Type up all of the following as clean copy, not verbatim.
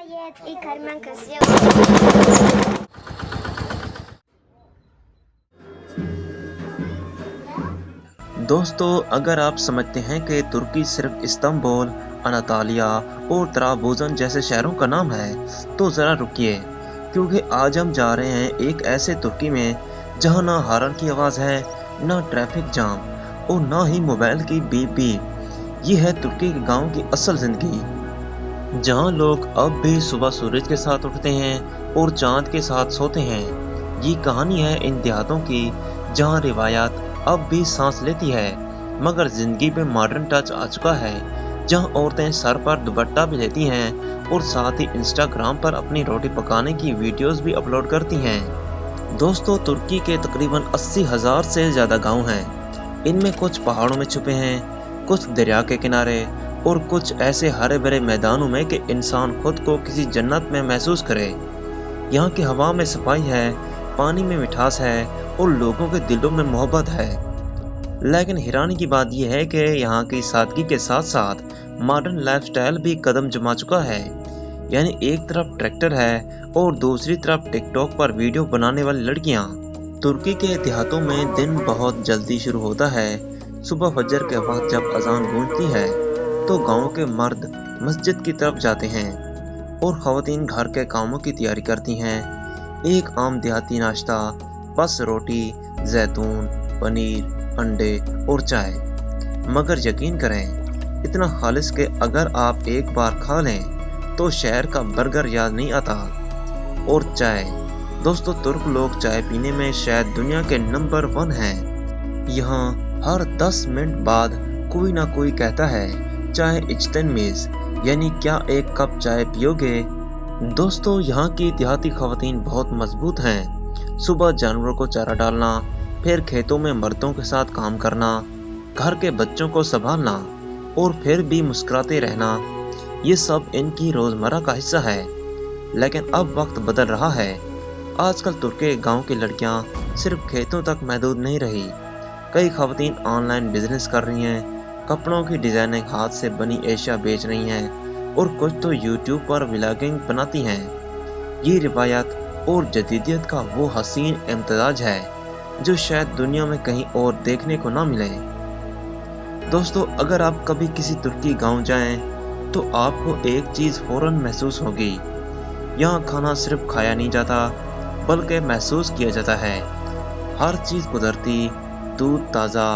Hayat ikarman kasiya. दोस्तों, अगर आप समझते हैं कि तुर्की सिर्फ इस्तांबुल, अनातालिया और त्राबुजन जैसे शहरों का नाम है, तो ज़रा रुकिए, क्योंकि आज हम जा रहे हैं एक ऐसे तुर्की में जहां ना हॉर्न की आवाज़ है, ना ट्रैफिक जाम और ना ही मोबाइल की बीप बीप। ये है तुर्की के गांव की असल ज़िंदगी, जहां लोग अब भी सुबह सूरज के साथ उठते हैं और चांद के साथ सोते हैं। ये कहानी है इन देहातों की, जहां रिवायत अब भी सांस लेती है, मगर जिंदगी पे मॉडर्न टच आ चुका है। जहां औरतें सर पर दुपट्टा भी लेती हैं और साथ ही इंस्टाग्राम पर अपनी रोटी पकाने की वीडियोस भी अपलोड करती हैं। दोस्तों, तुर्की के तकरीबन 80,000 से ज़्यादा गांव हैं। इनमें कुछ पहाड़ों में छुपे हैं, कुछ दरिया के किनारे और कुछ ऐसे हरे भरे मैदानों में कि इंसान खुद को किसी जन्नत में महसूस करे। यहाँ की हवा में सफाई है, पानी में मिठास है और लोगों के दिलों में मोहब्बत है। लेकिन हैरानी की बात यह है कि यहाँ की सादगी के साथ साथ मॉडर्न लाइफस्टाइल भी कदम जमा चुका है। यानी एक तरफ ट्रैक्टर है और दूसरी तरफ टिकटॉक पर वीडियो बनाने वाली लड़कियाँ। तुर्की के देहातों में दिन बहुत जल्दी शुरू होता है। सुबह फजर के वक्त जब अजान गूंजती है तो गांव के मर्द मस्जिद की तरफ जाते हैं और खवातीन घर के कामों की तैयारी करती हैं। एक आम देहाती नाश्ता, बस रोटी, जैतून, पनीर, अंडे और चाय। मगर यकीन करें, इतना खालिस कि अगर आप एक बार खा लें तो शहर का बर्गर याद नहीं आता। और चाय, दोस्तों, तुर्क लोग चाय पीने में शायद दुनिया के नंबर 1 हैं। यहाँ हर 10 मिनट बाद कोई ना कोई कहता है, चाय इच्तन मेज, यानी क्या एक कप चाय पियोगे। दोस्तों, यहाँ की देहाती खवातीन बहुत मजबूत हैं। सुबह जानवरों को चारा डालना, फिर खेतों में मर्दों के साथ काम करना, घर के बच्चों को संभालना और फिर भी मुस्कुराते रहना, ये सब इनकी रोजमर्रा का हिस्सा है। लेकिन अब वक्त बदल रहा है। आजकल तुर्की गांव की लड़कियां सिर्फ खेतों तक महदूद नहीं रही। कई खवातीन ऑनलाइन बिजनेस कर रही हैं, कपड़ों की डिजाइनिंग हाथ से बनी एशिया बेच रही हैं और कुछ तो यूट्यूब पर व्लॉगिंग बनाती हैं। ये रिवायत और जदीदियत का वो हसीन इम्तजाज है जो शायद दुनिया में कहीं और देखने को ना मिले। दोस्तों, अगर आप कभी किसी तुर्की गांव जाएं तो आपको एक चीज फौरन महसूस होगी। यहाँ खाना सिर्फ खाया नहीं जाता, बल्कि महसूस किया जाता है। हर चीज कुदरती, दूध ताज़ा,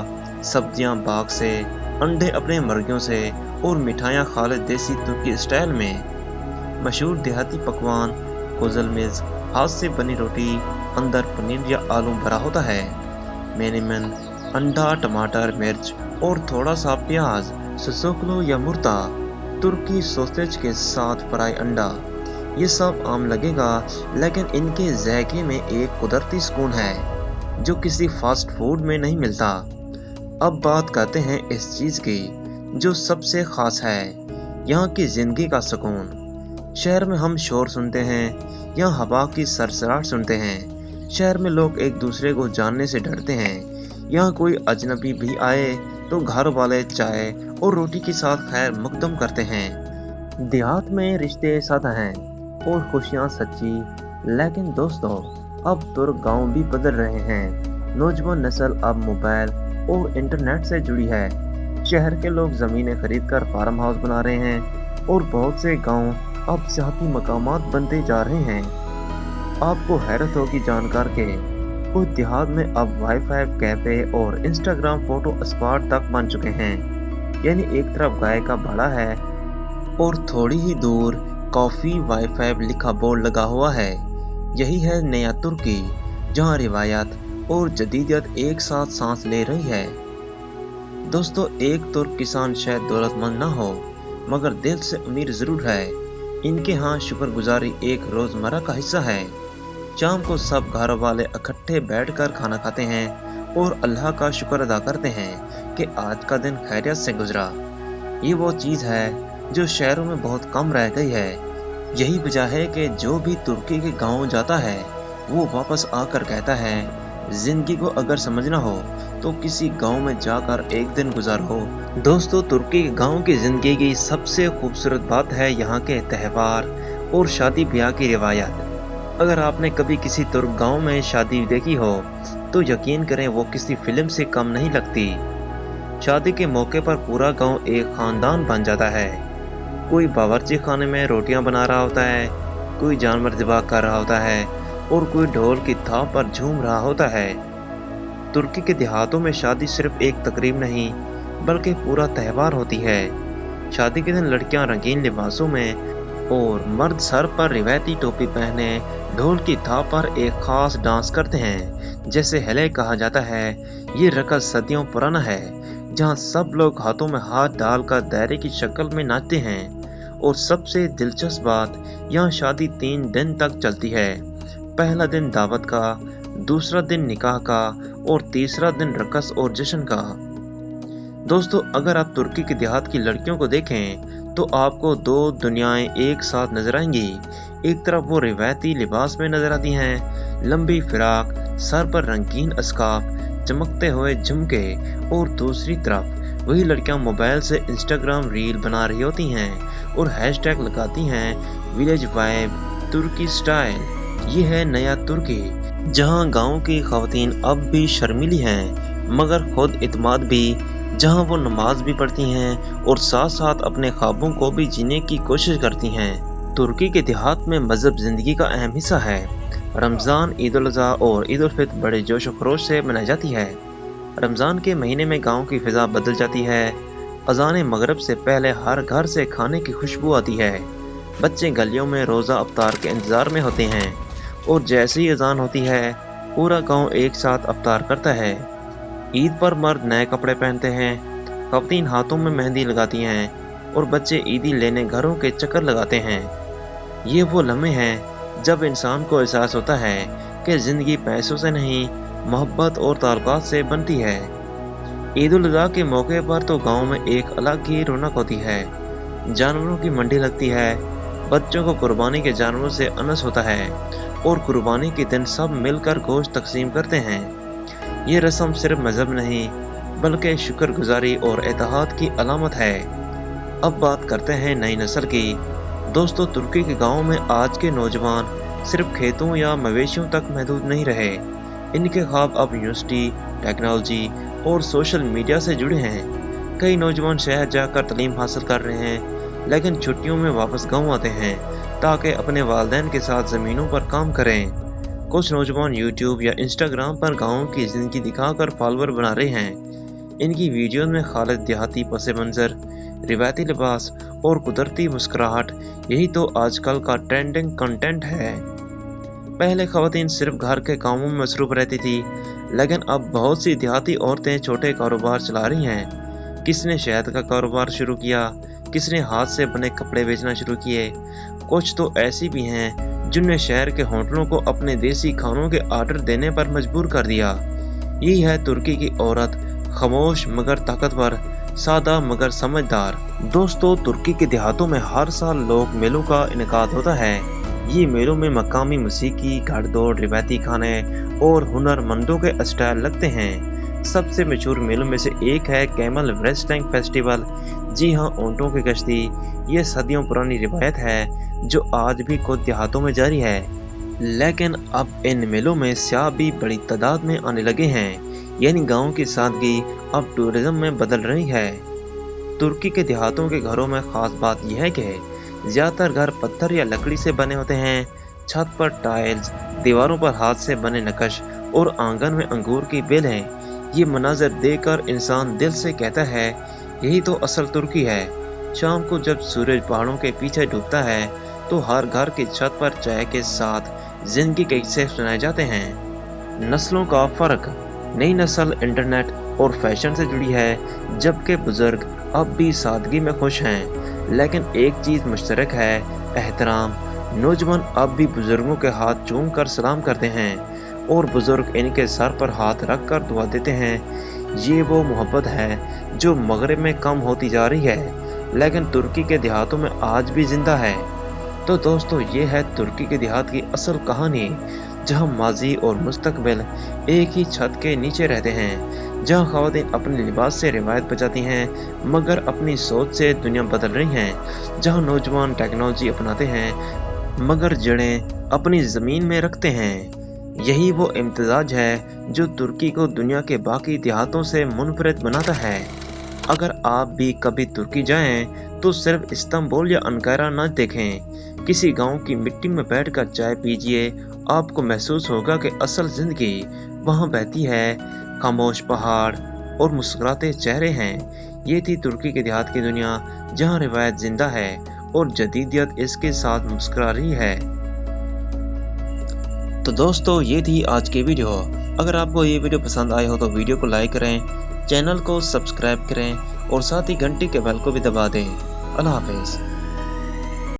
सब्जियां बाग से, अंडे अपने मुर्गियों से और मिठाइयाँ खालिद देसी तुर्की स्टाइल में। मशहूर देहाती पकवान कोजलमेज, हाथ से बनी रोटी, अंदर पनीर या आलू भरा होता है। मेनेमन, अंडा, टमाटर, मिर्च और थोड़ा सा प्याज। ससोकलो या मुर्ता, तुर्की सॉसेज के साथ फ्राई अंडा। ये सब आम लगेगा, लेकिन इनके ज़ायके में एक कुदरती सुकून है जो किसी फास्ट फूड में नहीं मिलता। अब बात करते हैं इस चीज़ की जो सबसे खास है, यहाँ की ज़िंदगी का सुकून। शहर में हम शोर सुनते हैं, यहाँ हवा की सरसराहट सुनते हैं। शहर में लोग एक दूसरे को जानने से डरते हैं। यहाँ कोई अजनबी भी आए तो घर वाले चाय और रोटी के साथ खैर मकदम करते हैं। देहात में रिश्ते सादा हैं और खुशियाँ सच्ची। लेकिन दोस्तों, अब तुर्क गांव भी बदल रहे हैं। नौजवान नस्ल अब मोबाइल और इंटरनेट से जुड़ी है। शहर के लोग ज़मीनें खरीदकर फार्म हाउस बना रहे हैं और बहुत से गांव अब सियाहती मकामात बनते जा रहे हैं। आपको हैरत होगी जानकर के कुछ देहात में अब वाईफाई, कैफे और इंस्टाग्राम फोटो स्पॉट तक बन चुके हैं। यानी एक तरफ गाय का भाड़ा है और थोड़ी ही दूर कॉफी वाईफाई लिखा बोर्ड लगा हुआ है। यही है नया तुर्की, जहां रिवायत और जदीदियत एक साथ सांस ले रही है। दोस्तों, एक तुर्क किसान शायद दौलतमंद ना हो, मगर दिल से अमीर जरूर है। इनके यहाँ शुक्रगुजारी एक रोजमर्रा का हिस्सा है। शाम को सब घर वाले इकट्ठे बैठकर खाना खाते हैं और अल्लाह का शुक्र अदा करते हैं कि आज का दिन खैरियत से गुजरा। ये वो चीज़ है जो शहरों में बहुत कम रह गई है। यही वजह है कि जो भी तुर्की के गांव जाता है वो वापस आकर कहता है, जिंदगी को अगर समझना हो तो किसी गांव में जाकर एक दिन गुजारो। दोस्तों, तुर्की के गांव की जिंदगी की सबसे खूबसूरत बात है यहाँ के त्यौहार اور شادی ब्याह की रिवायत। अगर आपने कभी किसी तुर्क गांव में शादी देखी हो तो यकीन करें वो किसी फिल्म से कम नहीं लगती। शादी के मौके पर पूरा गांव एक खानदान बन जाता है। कोई बावर्ची खाने में रोटियां बना रहा होता है, कोई जानवर ज़िबा कर रहा होता है और कोई ढोल की थाप पर झूम रहा होता है। तुर्की के देहातों में शादी सिर्फ एक तकरीब नहीं बल्कि पूरा त्यौहार होती है। शादी के दिन लड़कियां रंगीन लिबासों में और मर्द सर पर रिवायती टोपी पहने ढोल की थाप पर एक खास डांस करते हैं जैसे हेले कहा जाता है। ये रक़स सदियों पुराना है जहां सब लोग हाथों में हाथ डालकर दायरे की शक्ल में नाचते हैं। और सबसे दिलचस्प बात, यहाँ शादी 3 दिन तक चलती है। पहला दिन दावत का, दूसरा दिन निकाह का और तीसरा दिन रक़स और जश्न का। दोस्तों, अगर आप तुर्की के देहात की लड़कियों को देखें तो आपको 2 दुनियाएं एक साथ नजर आएंगी। एक तरफ वो रिवायती लिबास में नजर आती हैं, लंबी फिराक, सर पर रंगीन अस्काफ, चमकते हुए झुमके, और दूसरी तरफ वही लड़कियां मोबाइल से इंस्टाग्राम रील बना रही होती हैं और हैशटैग लगाती हैं विलेज वाइब, तुर्की स्टाइल। ये है नया तुर्की, जहां गांव की खवातीन अब भी शर्मीली हैं मगर खुद इत्मीनान भी, जहां वो नमाज भी पढ़ती हैं और साथ साथ अपने ख्वाबों को भी जीने की कोशिश करती हैं। तुर्की के देहात में मजहब जिंदगी का अहम हिस्सा है। रमज़ान, ईद उल अज़हा और ईद उल फित्र बड़े जोश व खरोश से मनाई जाती है। रमज़ान के महीने में गांव की फिजा बदल जाती है। अज़ान मगरिब से पहले हर घर से खाने की खुशबू आती है। बच्चे गलियों में रोज़ा अफ्तार के इंतज़ार में होते हैं और जैसे ही अज़ान होती है पूरा गांव एक साथ अफ्तार करता है। ईद पर मर्द नए कपड़े पहनते हैं, खवातीन हाथों में मेहंदी लगाती हैं और बच्चे ईदी लेने घरों के चक्कर लगाते हैं। ये वो लम्हे हैं जब इंसान को एहसास होता है कि ज़िंदगी पैसों से नहीं, मोहब्बत और ताल्लुकात से बनती है। ईद उल अज़हा के मौके पर तो गांव में एक अलग ही रौनक होती है। जानवरों की मंडी लगती है, बच्चों को कुर्बानी के जानवरों से अनस होता है और कुर्बानी के दिन सब मिलकर गोश्त तकसीम करते हैं। ये रस्म सिर्फ मजहब नहीं बल्कि शुक्रगुजारी और इत्तेहाद की अलामत है। अब बात करते हैं नई नस्ल की। दोस्तों, तुर्की के गाँव में आज के नौजवान सिर्फ खेतों या मवेशियों तक महदूद नहीं रहे। इनके ख्वाब अब यूनिवर्सिटी, टेक्नोलॉजी और सोशल मीडिया से जुड़े हैं। कई नौजवान शहर जाकर तालीम हासिल कर रहे हैं लेकिन छुट्टियों में वापस गांव आते हैं ताकि अपने वालिदैन के साथ ज़मीनों पर काम करें। कुछ नौजवान यूट्यूब या इंस्टाग्राम पर गाँव की ज़िंदगी दिखाकर फॉलोअर बना रहे हैं। इनकी वीडियोज़ में खालिद देहाती पस मंज़र, रिवायती लिबास और कुदरती मुस्कुराहट, यही तो आजकल का ट्रेंडिंग कंटेंट है। पहले खवातीन सिर्फ घर के कामों में मसरूफ़ रहती थी लेकिन अब बहुत सी देहाती औरतें छोटे कारोबार चला रही हैं। किसी ने शहद का कारोबार शुरू किया, किसी ने हाथ से बने कपड़े बेचना शुरू किए। कुछ तो ऐसी भी हैं जिनने शहर के होटलों को अपने देसी खानों के आर्डर देने पर मजबूर कर दिया। यही है तुर्की की औरत, खामोश मगर ताकतवर, सादा मगर समझदार। दोस्तों, तुर्की के देहातों में हर साल लोक मेलों का इनेकाद होता है। ये मेलों में मकामी मौसीकी, घाड़दौड़, रिवायती खाने और हुनरमंदों के स्टाइल लगते हैं। सबसे मशहूर मेलों में से एक है कैमल रेसलिंग फेस्टिवल। जी हाँ, ऊँटों की कश्ती। ये सदियों पुरानी रिवायत है जो आज भी खुद देहातों में जारी है। लेकिन अब इन मेलों में स्याह भी बड़ी तादाद में आने लगे हैं, यानी गाँव की सादगी अब टूरिज्म में बदल रही है। तुर्की के देहातों के घरों में खास बात यह है कि ज़्यादातर घर पत्थर या लकड़ी से बने होते हैं। छत पर टाइल्स, दीवारों पर हाथ से बने नक्श और आंगन में अंगूर की बेलें। ये मनाजर देखकर इंसान दिल से कहता है यही तो असल तुर्की है। शाम को जब सूरज पहाड़ों के पीछे डूबता है तो हर घर की छत पर चाय के साथ जिंदगी के किस्से सुनाए जाते हैं। नस्लों का फर्क, नई नस्ल इंटरनेट और फैशन से जुड़ी है जबकि बुजुर्ग अब भी सादगी में खुश हैं। लेकिन एक चीज़ मुश्तरक है, एहतराम। नौजवान अब भी बुजुर्गों के हाथ चूम कर सलाम करते हैं और बुजुर्ग इनके सर पर हाथ रख कर दुआ देते हैं। ये वो मोहब्बत है जो मगरिब में कम होती जा रही है लेकिन तुर्की के देहातों में आज भी जिंदा है। तो दोस्तों, ये है तुर्की के देहात की असल कहानी, जहाँ माजी और मुस्तकबिल एक ही छत के नीचे रहते हैं, जहाँ ख़वातीन अपने लिबास से रिवायत बचाती हैं मगर अपनी सोच से दुनिया बदल रही हैं, जहाँ नौजवान टेक्नोलॉजी अपनाते हैं मगर जड़ें अपनी ज़मीन में रखते हैं। यही वो इम्तिज़ाज है जो तुर्की को दुनिया के बाकी देहातों से मुनफरिद बनाता है। अगर आप भी कभी तुर्की जाएं तो सिर्फ इस्तांबुल या अंकारा न देखें, किसी गांव की मिट्टी में बैठकर चाय पीजिए। आपको महसूस होगा कि असल ज़िंदगी वहाँ बहती है, खामोश पहाड़ और मुस्कुराते चेहरे हैं। ये थी तुर्की के देहात की दुनिया, जहाँ रिवायत जिंदा है और जदीदियत इसके साथ मुस्कुरा रही है। तो दोस्तों, ये थी आज की वीडियो। अगर आपको ये वीडियो पसंद आए हो तो वीडियो को लाइक करें, चैनल को सब्सक्राइब करें और साथ ही घंटी के बेल को भी दबा दें। अल्लाह हाफिज़।